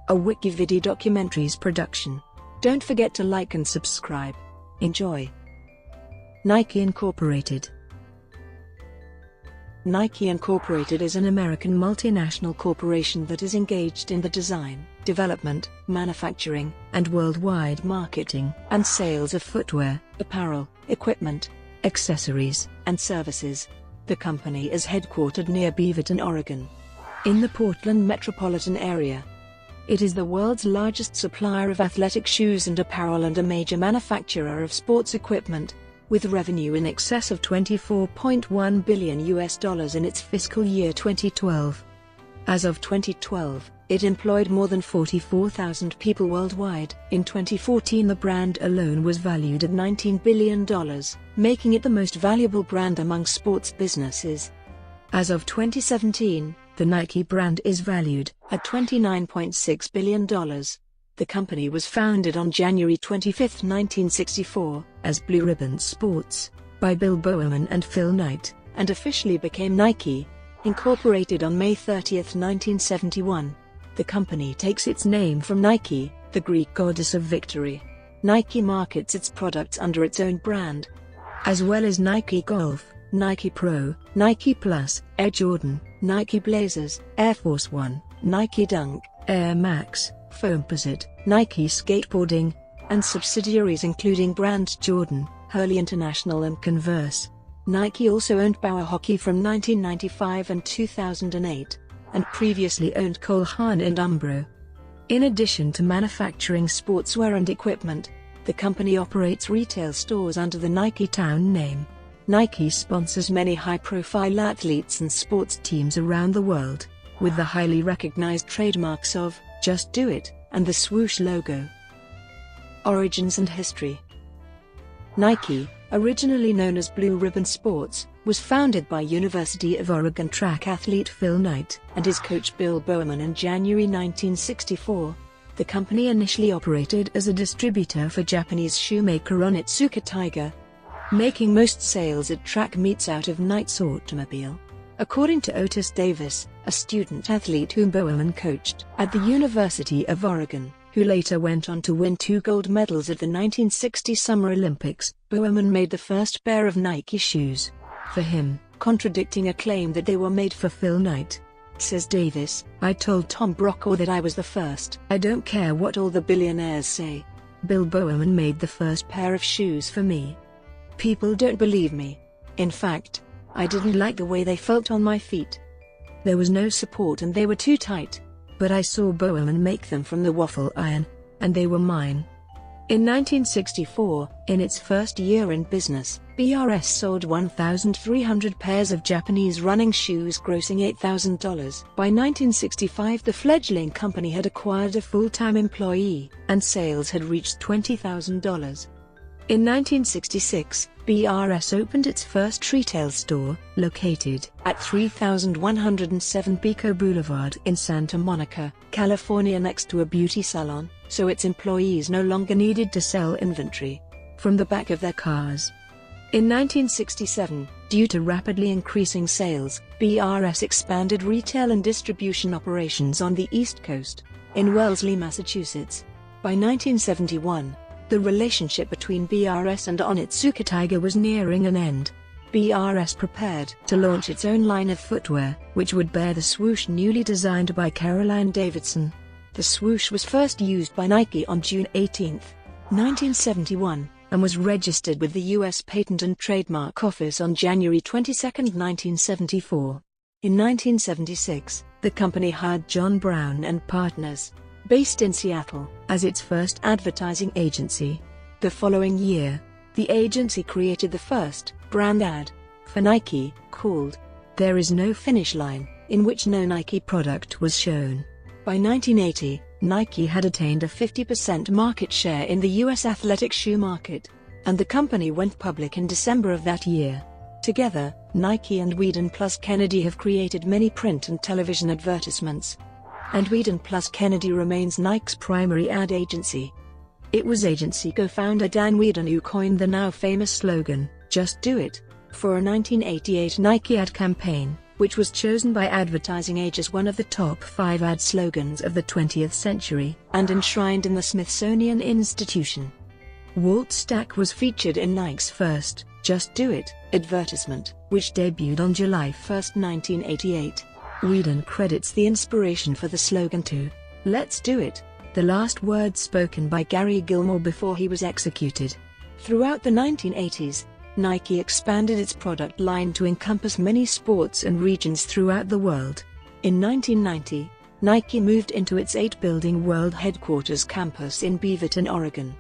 a WikiVidi documentaries production. Don't forget to like and subscribe. Enjoy. Nike Incorporated. Nike Incorporated is an American multinational corporation that is engaged in the design, development, manufacturing, and worldwide marketing and sales of footwear, apparel, equipment, accessories, and services. The company is headquartered near Beaverton, Oregon, in the Portland metropolitan area. It is the world's largest supplier of athletic shoes and apparel and a major manufacturer of sports equipment, with revenue in excess of $24.1 billion in its fiscal year 2012. As of 2012, it employed more than 44,000 people worldwide. In 2014, the brand alone was valued at $19 billion, making it the most valuable brand among sports businesses. As of 2017, the Nike brand is valued at $29.6 billion. The company was founded on January 25, 1964, as Blue Ribbon Sports, by Bill Bowerman and Phil Knight, and officially became Nike Incorporated on May 30, 1971. The company takes its name from Nike, the Greek goddess of victory. Nike markets its products under its own brand, as well as Nike Golf, Nike Pro, Nike Plus, Air Jordan, Nike Blazers, Air Force One, Nike Dunk, Air Max, Foamposite, Nike Skateboarding, and subsidiaries including Brand Jordan, Hurley International and Converse. Nike also owned Bauer Hockey from 1995 and 2008, and previously owned Cole Haan and Umbro. In addition to manufacturing sportswear and equipment, the company operates retail stores under the Nike Town name. Nike sponsors many high-profile athletes and sports teams around the world, with the highly recognized trademarks of Just Do It and the swoosh logo. Origins and history. Nike, originally known as Blue Ribbon Sports, was founded by University of Oregon track athlete Phil Knight and his coach Bill Bowerman in January 1964. The company initially operated as a distributor for Japanese shoemaker Onitsuka Tiger, making most sales at track meets out of Knight's automobile. According to Otis Davis, a student athlete whom Bowerman coached at the University of Oregon, who later went on to win 2 gold medals at the 1960 Summer Olympics, Bowerman made the first pair of Nike shoes for him, contradicting a claim that they were made for Phil Knight. Says Davis, "I told Tom Brokaw that I was the first. I don't care what all the billionaires say. Bill Bowerman made the first pair of shoes for me. People don't believe me. In fact, I didn't like the way they felt on my feet. There was no support and they were too tight. But I saw Bowerman make them from the waffle iron, and they were mine." In 1964, in its first year in business, BRS sold 1,300 pairs of Japanese running shoes grossing $8,000. By 1965, the fledgling company had acquired a full-time employee, and sales had reached $20,000. In 1966, BRS opened its first retail store, located at 3107 Pico Boulevard in Santa Monica, California, next to a beauty salon, so its employees no longer needed to sell inventory from the back of their cars. In 1967, due to rapidly increasing sales, BRS expanded retail and distribution operations on the East Coast, in Wellesley, Massachusetts. By 1971, the relationship between BRS and Onitsuka Tiger was nearing an end. BRS prepared to launch its own line of footwear, which would bear the swoosh newly designed by Caroline Davidson. The swoosh was first used by Nike on June 18, 1971, and was registered with the U.S. Patent and Trademark Office on January 22, 1974. In 1976, the company hired John Brown and Partners, based in Seattle, as its first advertising agency. The following year, the agency created the first brand ad for Nike, called "There Is No Finish Line," in which no Nike product was shown. By 1980, Nike had attained a 50% market share in the U.S. athletic shoe market, and the company went public in December of that year. Together, Nike and Whedon plus Kennedy have created many print and television advertisements, and Whedon plus Kennedy remains Nike's primary ad agency. It was agency co-founder Dan Whedon who coined the now famous slogan, "Just Do It," for a 1988 Nike ad campaign, which was chosen by Advertising Age as one of the top 5 ad slogans of the 20th century, and enshrined in the Smithsonian Institution. Walt Stack was featured in Nike's first, "Just Do It" advertisement, which debuted on July 1, 1988. Whedon credits the inspiration for the slogan to "Let's Do It," the last words spoken by Gary Gilmore before he was executed. Throughout the 1980s, Nike expanded its product line to encompass many sports and regions throughout the world. In 1990, Nike moved into its 8-building world headquarters campus in Beaverton, Oregon.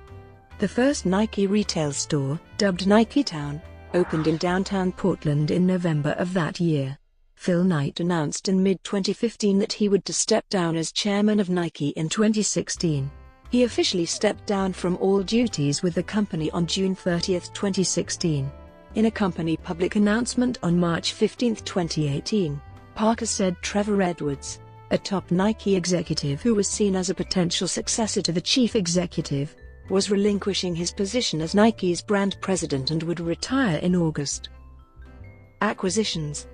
The first Nike retail store, dubbed Nike Town, opened in downtown Portland in November of that year. Phil Knight announced in mid-2015 that he would step down as chairman of Nike in 2016. He officially stepped down from all duties with the company on June 30, 2016. In a company public announcement on March 15, 2018, Parker said Trevor Edwards, a top Nike executive who was seen as a potential successor to the chief executive, was relinquishing his position as Nike's brand president and would retire in August. Acquisitions.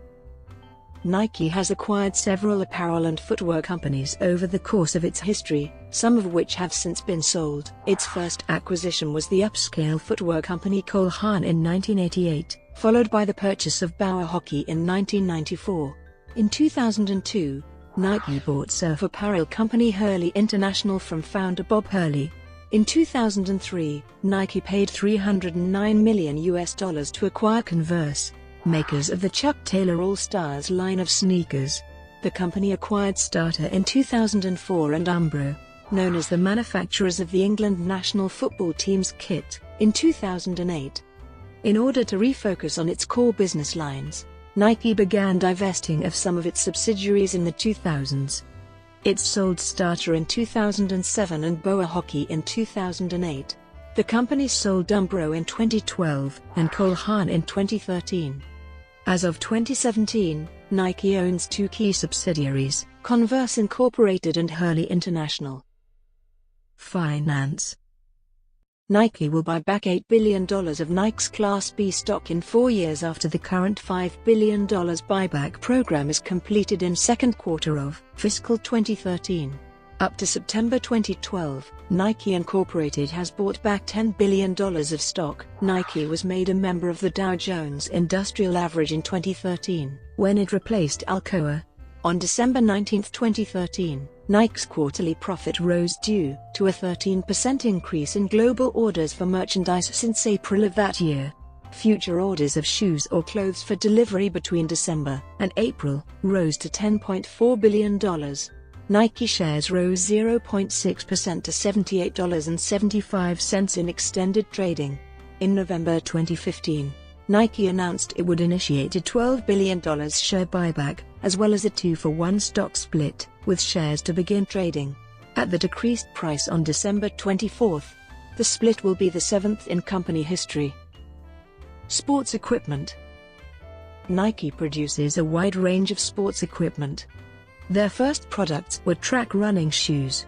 Nike has acquired several apparel and footwear companies over the course of its history, some of which have since been sold. Its first acquisition was the upscale footwear company Cole Haan in 1988, followed by the purchase of Bauer Hockey in 1994. In 2002, Nike bought surf apparel company Hurley International from founder Bob Hurley. In 2003, Nike paid $309 million to acquire Converse, makers of the Chuck Taylor All-Stars line of sneakers. The company acquired Starter in 2004 and Umbro, known as the manufacturers of the England national football team's kit, in 2008. In order to refocus on its core business lines, Nike began divesting of some of its subsidiaries in the 2000s. It sold Starter in 2007 and Bauer Hockey in 2008. The company sold Umbro in 2012 and Cole Haan in 2013. As of 2017, Nike owns 2 key subsidiaries, Converse Incorporated and Hurley International. Finance. Nike will buy back $8 billion of Nike's Class B stock in 4 years after the current $5 billion buyback program is completed in second quarter of fiscal 2013. Up to September 2012, Nike Incorporated has bought back $10 billion of stock. Nike was made a member of the Dow Jones Industrial Average in 2013, when it replaced Alcoa. On December 19, 2013, Nike's quarterly profit rose due to a 13% increase in global orders for merchandise since April of that year. Future orders of shoes or clothes for delivery between December and April rose to $10.4 billion. Nike shares rose 0.6% to $78.75 in extended trading. In November 2015, Nike announced it would initiate a $12 billion share buyback, as well as a 2-for-1 stock split, with shares to begin trading at the decreased price on December 24. The split will be the 7th in company history. Sports equipment. Nike produces a wide range of sports equipment. Their first products were track running shoes.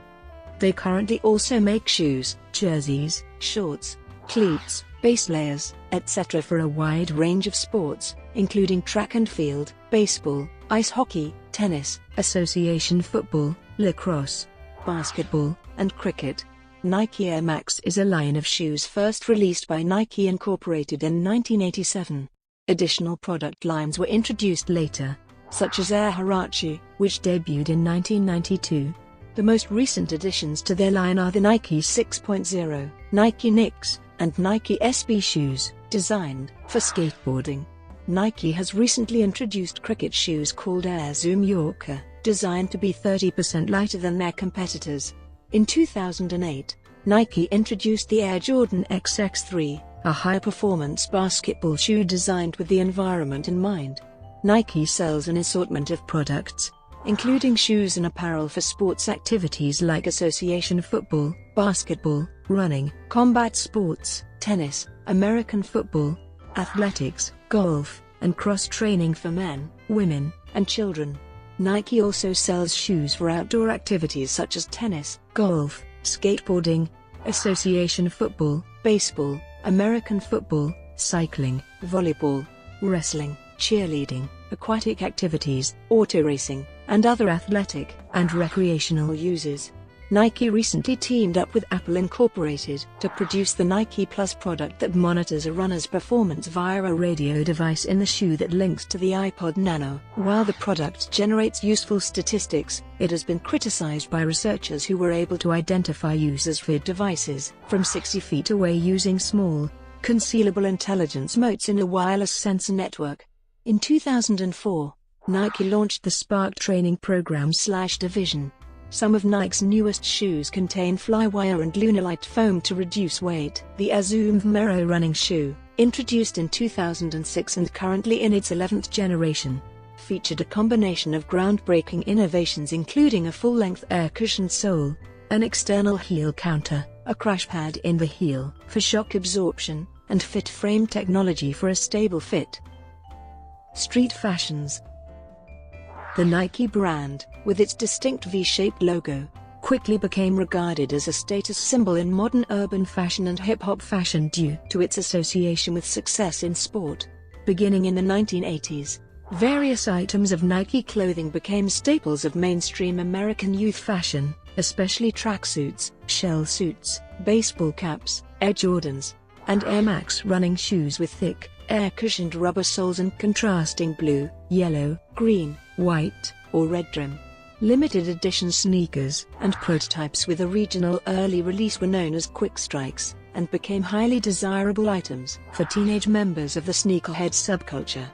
They currently also make shoes, jerseys, shorts, cleats, base layers, etc. for a wide range of sports, including track and field, baseball, ice hockey, tennis, association football, lacrosse, basketball, and cricket. Nike Air Max is a line of shoes first released by Nike Incorporated in 1987. Additional product lines were introduced later, such as Air Huarache, which debuted in 1992. The most recent additions to their line are the Nike 6.0, Nike Knicks, and Nike SB shoes, designed for skateboarding. Nike has recently introduced cricket shoes called Air Zoom Yorker, designed to be 30% lighter than their competitors. In 2008, Nike introduced the Air Jordan XX3, a high-performance basketball shoe designed with the environment in mind. Nike sells an assortment of products, including shoes and apparel for sports activities like association football, basketball, running, combat sports, tennis, American football, athletics, golf, and cross-training for men, women, and children. Nike also sells shoes for outdoor activities such as tennis, golf, skateboarding, association football, baseball, American football, cycling, volleyball, wrestling, cheerleading, aquatic activities, auto racing, and other athletic and recreational uses. Nike recently teamed up with Apple Incorporated to produce the Nike Plus product that monitors a runner's performance via a radio device in the shoe that links to the iPod Nano. While the product generates useful statistics, it has been criticized by researchers who were able to identify users' feed devices from 60 feet away using small, concealable intelligence motes in a wireless sensor network. In 2004, Nike launched the Spark training program/division. Some of Nike's newest shoes contain flywire and lunarlite foam to reduce weight. The Azum Vomero running shoe, introduced in 2006 and currently in its 11th generation, featured a combination of groundbreaking innovations including a full-length air-cushioned sole, an external heel counter, a crash pad in the heel for shock absorption, and fit frame technology for a stable fit. Street fashions. The Nike brand, with its distinct V-shaped logo, quickly became regarded as a status symbol in modern urban fashion and hip-hop fashion due to its association with success in sport. Beginning in the 1980s, various items of Nike clothing became staples of mainstream American youth fashion, especially tracksuits, shell suits, baseball caps, Air Jordans, and Air Max running shoes with thick, air-cushioned rubber soles and contrasting blue, yellow, green, white, or red trim. Limited edition sneakers and prototypes with a regional early release were known as quick strikes, and became highly desirable items for teenage members of the sneakerhead subculture.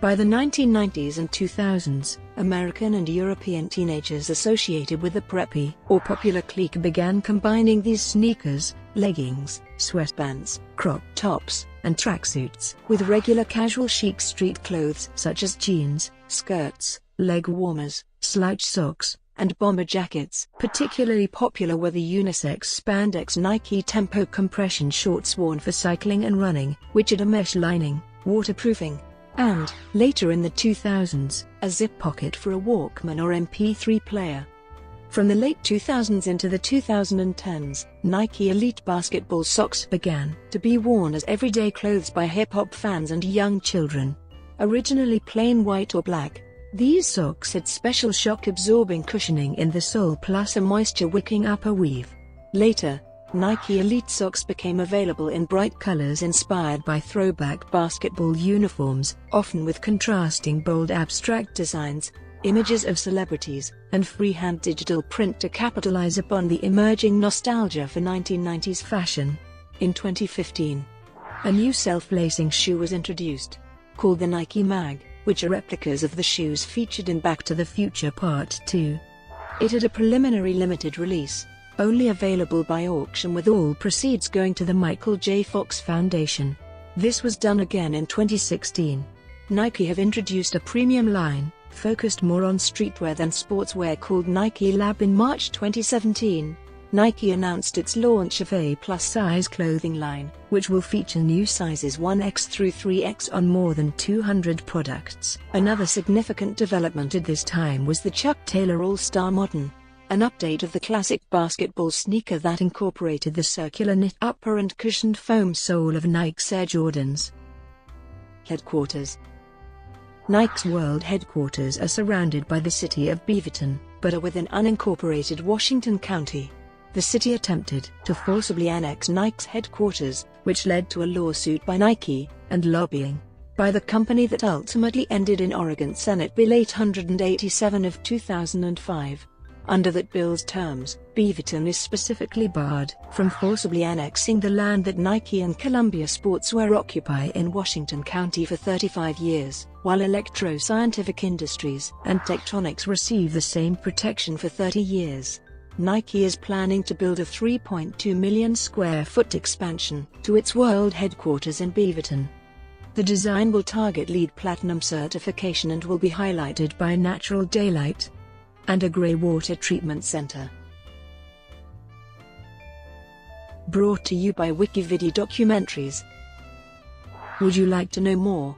By the 1990s and 2000s, American and European teenagers associated with the preppy or popular clique began combining these sneakers, leggings, sweatpants, crop tops, and tracksuits with regular casual chic street clothes such as jeans, skirts, leg warmers, slouch socks, and bomber jackets. Particularly popular were the unisex spandex Nike Tempo compression shorts worn for cycling and running, which had a mesh lining, waterproofing, and, later in the 2000s, a zip pocket for a Walkman or MP3 player. From the late 2000s into the 2010s, Nike Elite basketball socks began to be worn as everyday clothes by hip-hop fans and young children. Originally plain white or black, these socks had special shock-absorbing cushioning in the sole plus a moisture-wicking upper weave. Later, Nike Elite socks became available in bright colors inspired by throwback basketball uniforms, often with contrasting bold abstract designs, images of celebrities, and freehand digital print to capitalize upon the emerging nostalgia for 1990s fashion. In 2015, a new self-lacing shoe was introduced, called the Nike Mag, which are replicas of the shoes featured in Back to the Future Part 2. It had a preliminary limited release, only available by auction with all proceeds going to the Michael J. Fox Foundation. This was done again in 2016. Nike have introduced a premium line, focused more on streetwear than sportswear called Nike Lab in March 2017. Nike announced its launch of a plus-size clothing line, which will feature new sizes 1X through 3X on more than 200 products. Another significant development at this time was the Chuck Taylor All-Star Modern, an update of the classic basketball sneaker that incorporated the circular knit upper and cushioned foam sole of Nike's Air Jordans. Headquarters. Nike's world headquarters are surrounded by the city of Beaverton, but are within unincorporated Washington County. The city attempted to forcibly annex Nike's headquarters, which led to a lawsuit by Nike, and lobbying by the company that ultimately ended in Oregon Senate Bill 887 of 2005. Under that bill's terms, Beaverton is specifically barred from forcibly annexing the land that Nike and Columbia Sportswear occupy in Washington County for 35 years, while Electro-Scientific Industries and Tectonics receive the same protection for 30 years. Nike is planning to build a 3.2 million square foot expansion to its world headquarters in Beaverton. The design will target LEED Platinum certification and will be highlighted by natural daylight and a grey water treatment center. Brought to you by WikiVidi documentaries. Would you like to know more?